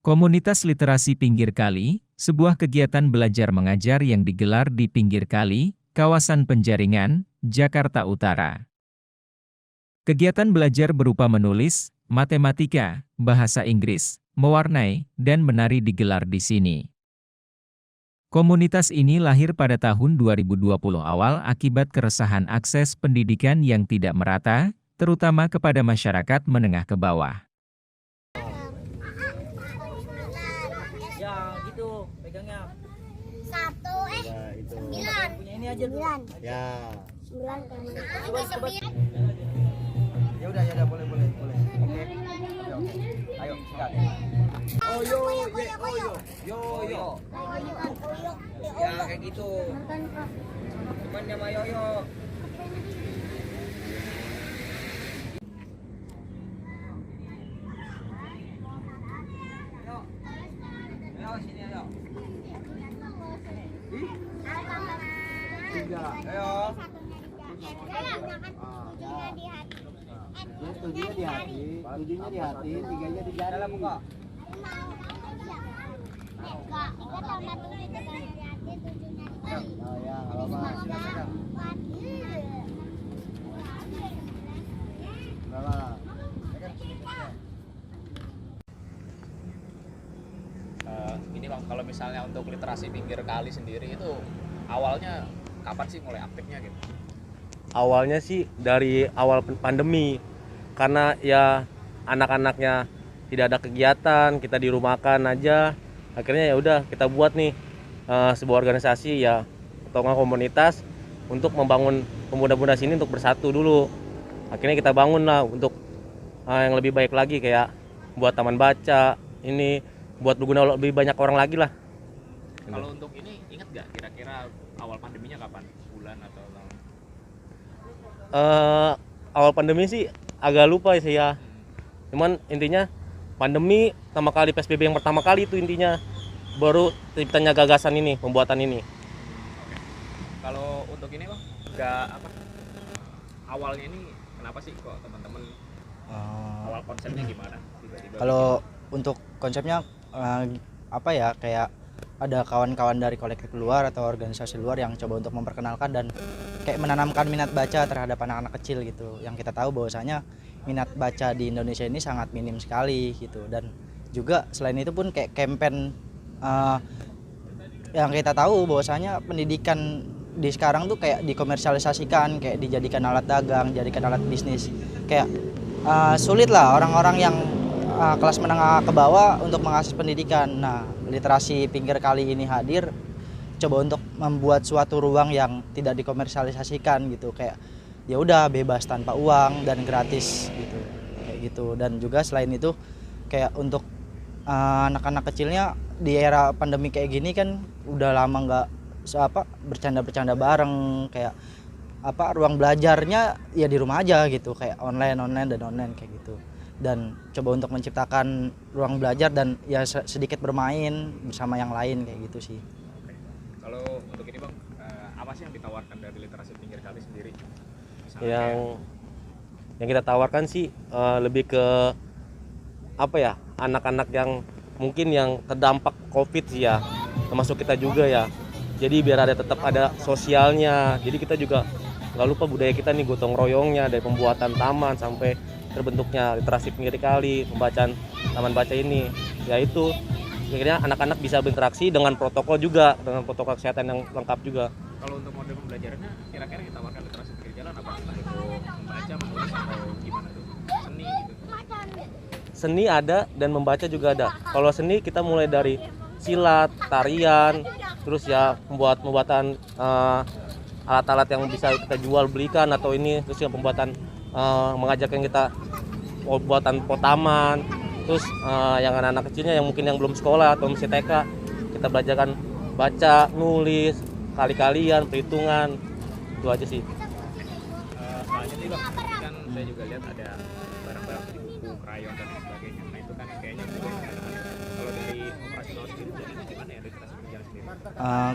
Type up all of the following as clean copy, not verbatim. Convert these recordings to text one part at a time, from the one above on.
Komunitas Literasi Pinggir Kali, sebuah kegiatan belajar mengajar yang digelar di pinggir kali, kawasan Penjaringan, Jakarta Utara. Kegiatan belajar berupa menulis, matematika, bahasa Inggris, mewarnai, dan menari digelar di sini. Komunitas ini lahir pada tahun 2020 awal akibat keresahan akses pendidikan yang tidak merata, terutama kepada masyarakat menengah ke bawah. Ya gitu pegangnya. Satu, Ya, itu. sembilan. Punya ini aja tuh. Sembilan. Ya. Sembilan kamu. Coba. Ya udah boleh. Oke. Ayo, sikat. Oh yo. Ya kayak gitu. Cuman sama yoyo. Ayo sini ayo. Tiga. Ayo. Tujuhnya di hati, tiganya di jari. Dalam buka. Tiga tambah tujuh itu kan dari hati, tujuhnya di jari. Oh ya, enggak apa-apa. Enggak lah. Ini Bang, kalau misalnya untuk literasi pinggir kali sendiri itu awalnya kapan sih mulai aktifnya gitu? Awalnya sih dari awal pandemi, karena ya anak-anaknya tidak ada kegiatan, kita dirumahkan aja. Akhirnya ya udah kita buat nih sebuah organisasi ya atau nggak komunitas untuk membangun pemuda-pemuda sini untuk bersatu dulu. Akhirnya kita bangun lah untuk yang lebih baik lagi, kayak buat taman baca, ini buat berguna lebih banyak orang lagi lah. Kalau untuk ini ingat nggak kira-kira awal pandeminya kapan? Bulan atau tahun? Awal pandemi sih agak lupa sih ya. Cuman intinya pandemi pertama kali, PSBB yang pertama kali itu intinya baru terciptanya gagasan ini, pembuatan ini. Oke. Kalau untuk ini Bang, nggak apa? Awalnya ini kenapa sih kok teman-teman awal konsepnya gimana? Tiba-tiba Kalau untuk konsepnya apa ya, kayak ada kawan-kawan dari kolektif luar atau organisasi luar yang coba untuk memperkenalkan dan kayak menanamkan minat baca terhadap anak-anak kecil gitu. Yang kita tahu bahwasanya minat baca di Indonesia ini sangat minim sekali gitu. Dan juga selain itu pun kayak campaign yang kita tahu bahwasanya pendidikan di sekarang tuh kayak dikomersialisasikan, kayak dijadikan alat dagang, dijadikan alat bisnis. Kayak sulit lah orang-orang yang kelas menengah ke bawah untuk mengakses pendidikan. Nah, literasi pinggir kali ini hadir coba untuk membuat suatu ruang yang tidak dikomersialisasikan gitu, kayak ya udah bebas tanpa uang dan gratis gitu. Kayak gitu. Dan juga selain itu kayak untuk anak-anak kecilnya di era pandemi kayak gini kan udah lama nggak bercanda-bercanda bareng, kayak ruang belajarnya ya di rumah aja gitu, kayak online kayak gitu. Dan coba untuk menciptakan ruang belajar dan ya sedikit bermain bersama yang lain kayak gitu sih. Oke. Kalau untuk ini Bang, apa sih yang ditawarkan dari literasi pinggir kali sendiri? Misalnya Yang kita tawarkan sih lebih ke apa ya, anak-anak yang mungkin yang terdampak COVID sih ya, termasuk kita juga ya. Jadi biar tetap ada sosialnya. Jadi kita juga nggak lupa budaya kita nih, gotong royongnya dari pembuatan taman sampai terbentuknya literasi pinggir kali, pembacaan taman baca ini. Yaitu akhirnya anak-anak bisa berinteraksi dengan protokol juga, dengan protokol kesehatan yang lengkap juga. kalau untuk model pembelajarannya kira-kira ditawarkan literasi pinggir jalan apa? Entah itu membaca, menulis atau gimana tuh? Seni gitu. Seni ada dan membaca juga ada. Kalau seni kita mulai dari silat, tarian, terus ya pembuatan alat-alat yang bisa kita jual belikan atau ini, terus yang pembuatan mengajarkan kita buatan potaman, terus yang anak-anak kecilnya yang mungkin yang belum sekolah atau masih TK, kita belajarkan baca, nulis, kali-kalian, perhitungan, itu aja sih. Selanjutnya Bang, ini kan saya juga lihat ada barang-barang seperti buku, krayon dan lain sebagainya. Nah itu kan kayaknya juga anak-anak. Kalau dari operasional sendiri jadinya gimana ya literasi pinggir jalan sendiri?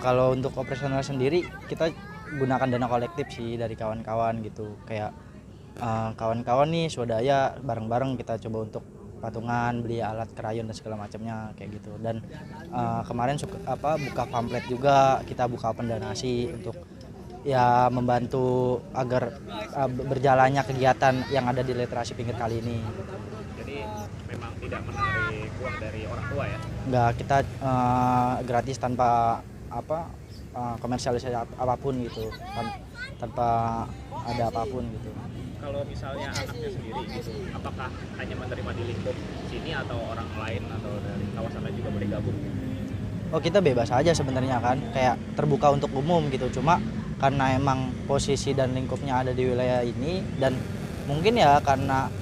Kalau untuk operasional sendiri kita gunakan dana kolektif sih dari kawan-kawan gitu, kayak kawan-kawan nih swadaya bareng-bareng kita coba untuk patungan, beli alat krayon dan segala macamnya kayak gitu. Dan kemarin buka pamflet juga, kita buka open donasi untuk ya membantu agar berjalannya kegiatan yang ada di literasi pinggir kali ini. Jadi memang tidak menarik uang dari orang tua ya? Enggak, kita gratis tanpa komersialisasi apapun gitu, tanpa ada apapun gitu. Kalau misalnya anaknya sendiri gitu, apakah hanya menerima di lingkup sini atau orang lain atau dari kawasan lain juga boleh gabung? Oh, kita bebas aja sebenarnya kan, kayak terbuka untuk umum gitu. Cuma karena emang posisi dan lingkupnya ada di wilayah ini, dan mungkin ya karena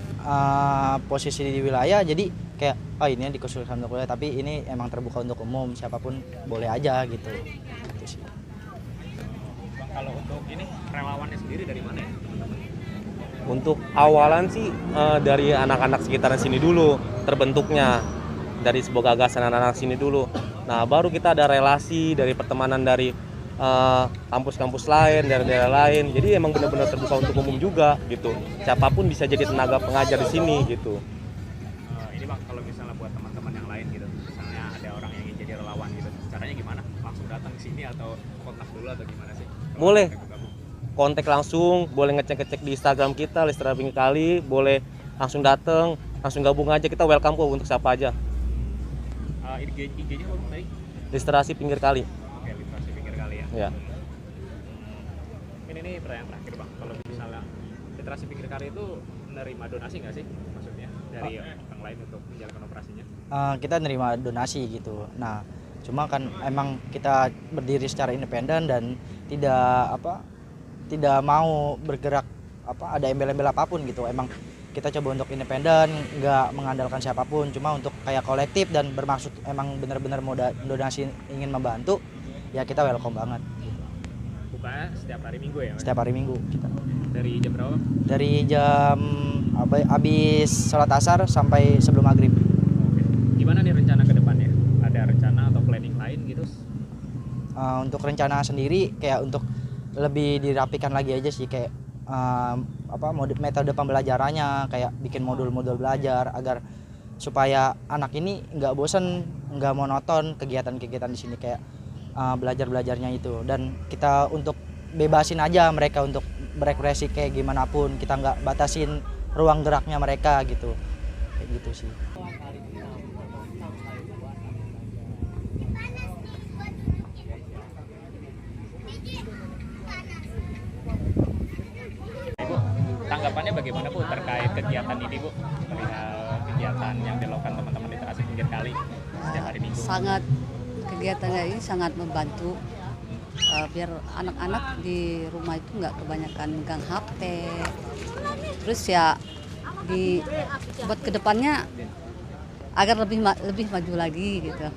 posisi di wilayah jadi kayak ini dikhususkan untuk wilayah, tapi ini emang terbuka untuk umum, siapapun boleh aja gitu. Gitu sih. Bang, kalau untuk ini relawannya sendiri dari mana ya teman-teman? Untuk awalan sih dari anak-anak sekitaran sini dulu terbentuknya, dari sebuah gagasan anak-anak sini dulu. Nah, baru kita ada relasi dari pertemanan dari kampus-kampus lain, daerah-daerah lain. Jadi emang benar-benar terbuka untuk umum juga gitu. Siapapun bisa jadi tenaga pengajar di sini gitu. Ini Bang, kalau misalnya buat teman-teman yang lain gitu, misalnya ada orang yang ingin jadi relawan gitu, caranya gimana? Langsung datang ke sini atau kontak dulu atau gimana sih? Boleh. Kontak langsung, boleh ngecek-ngecek di Instagram kita, Literasi Pinggir Kali, boleh langsung datang, langsung gabung aja, kita welcome kok untuk siapa aja. IG-nya apa tadi? Literasi Pinggir Kali. Oke, Literasi Pinggir Kali ya. Ya. Ini pertanyaan terakhir Bang, kalau misalnya Literasi Pinggir Kali itu menerima donasi nggak sih maksudnya dari orang lain untuk menjalankan operasinya? Kita nerima donasi gitu. Nah, cuma kan emang kita berdiri secara independen dan tidak mau bergerak ada embel-embel apapun gitu. Emang kita coba untuk independen, nggak mengandalkan siapapun, cuma untuk kayak kolektif dan bermaksud emang benar-benar mau donasi, ingin membantu, ya kita welcome banget. Bukanya setiap hari Minggu ya? Setiap hari Minggu kita. Dari jam berapa? Dari jam habis sholat asar sampai sebelum maghrib. Oke. Gimana nih rencana ke depannya? Ada rencana atau planning lain gitu? Untuk rencana sendiri kayak untuk lebih dirapikan lagi aja sih, kayak metode pembelajarannya, kayak bikin modul-modul belajar agar supaya anak ini nggak bosen, nggak monoton kegiatan-kegiatan di sini, kayak belajarnya itu. Dan kita untuk bebasin aja mereka untuk berekspresi kayak gimana pun, kita nggak batasin ruang geraknya mereka gitu, kayak gitu sih. Ibu, tanggapannya bagaimana Bu terkait kegiatan ini Bu? Perihal kegiatan yang dilakukan teman-teman Literasi Pinggir Kali setiap hari Minggu. Kegiatannya ini sangat membantu biar anak-anak di rumah itu nggak kebanyakan megang HP. Terus ya buat kedepannya agar lebih maju lagi gitu.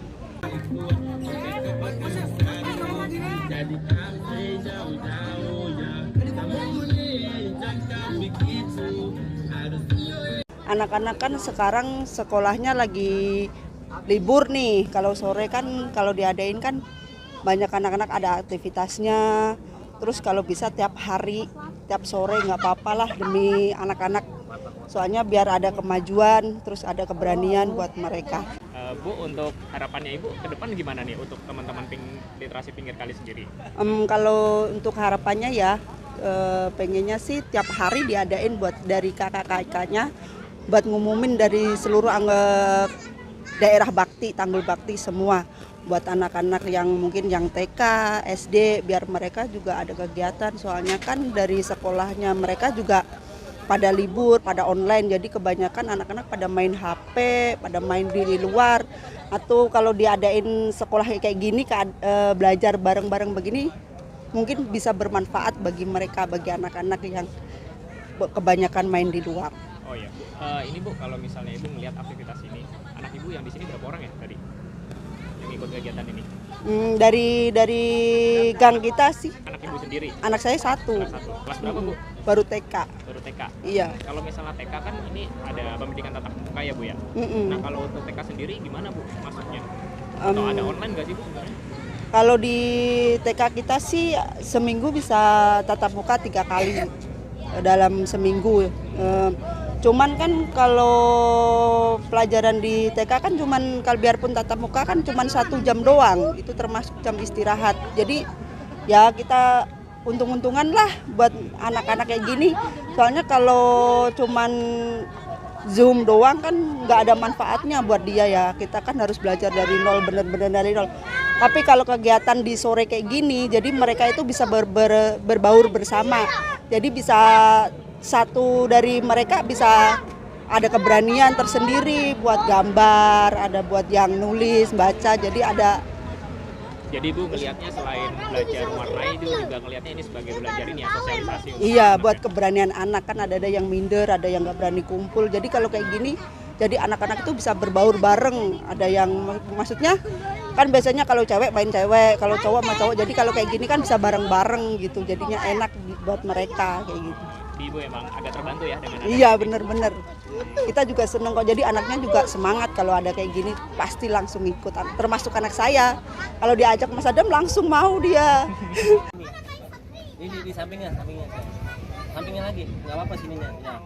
Anak-anak kan sekarang sekolahnya lagi libur nih. Kalau sore kan kalau diadain kan banyak anak-anak ada aktivitasnya. Terus kalau bisa tiap hari, tiap sore nggak apa-apa lah demi anak-anak. Soalnya biar ada kemajuan, terus ada keberanian buat mereka. Bu, untuk harapannya Ibu ke depan gimana nih untuk teman-teman Literasi Pinggir Kali sendiri? Kalau untuk harapannya ya pengennya sih tiap hari diadain buat dari kakak-kakaknya, buat ngumumin dari seluruh daerah bakti, tanggul bakti semua, buat anak-anak yang mungkin yang TK, SD, biar mereka juga ada kegiatan. Soalnya kan dari sekolahnya mereka juga pada libur, pada online, jadi kebanyakan anak-anak pada main HP, pada main di luar. Atau kalau diadain sekolah kayak gini, belajar bareng-bareng begini, mungkin bisa bermanfaat bagi mereka, bagi anak-anak yang kebanyakan main di luar. Oh iya, ini Bu, kalau misalnya Ibu melihat aktivitas ini, anak Ibu yang di sini berapa orang ya tadi yang ikut kegiatan ini? Dari gang kita sih. Anak Ibu sendiri? Anak saya satu. Kelas berapa Bu? Baru TK. Baru TK? Iya. Kalau misalnya TK kan ini ada pendidikan tatap muka ya Bu ya? Nah kalau untuk TK sendiri gimana Bu masuknya? Atau ada online nggak sih Bu sebenarnya? Kalau di TK kita sih seminggu bisa tatap muka 3 kali dalam seminggu. Cuman kan kalau pelajaran di TK kan cuman kalau biarpun tatap muka kan cuman 1 jam doang, itu termasuk jam istirahat. Jadi ya kita untung-untungan lah buat anak-anak kayak gini. Soalnya kalau cuman Zoom doang kan nggak ada manfaatnya buat dia ya. Kita kan harus belajar dari nol, bener-bener dari nol. Tapi kalau kegiatan di sore kayak gini, jadi mereka itu bisa berbaur bersama. Jadi bisa satu dari mereka bisa ada keberanian tersendiri buat gambar, ada buat yang nulis, baca. Jadi Ibu ngelihatnya selain belajar warnai itu juga ngelihatnya ini sebagai belajar ini ya, sosialisasi. Iya, buat keberanian anak kan ada yang minder, ada yang nggak berani kumpul. Jadi kalau kayak gini, jadi anak-anak itu bisa berbaur bareng. Ada yang maksudnya kan biasanya kalau cewek main cewek, kalau cowok sama cowok. Jadi kalau kayak gini kan bisa bareng-bareng gitu. Jadinya enak buat mereka kayak gitu. Ibu emang agak terbantu ya dengan Iya bener-bener. Kita juga seneng kok, jadi anaknya juga semangat kalau ada kayak gini pasti langsung ikut. Termasuk anak saya, kalau diajak Mas Adam langsung mau dia. Ini di sampingnya lagi, nggak apa-apa sininya. Ya.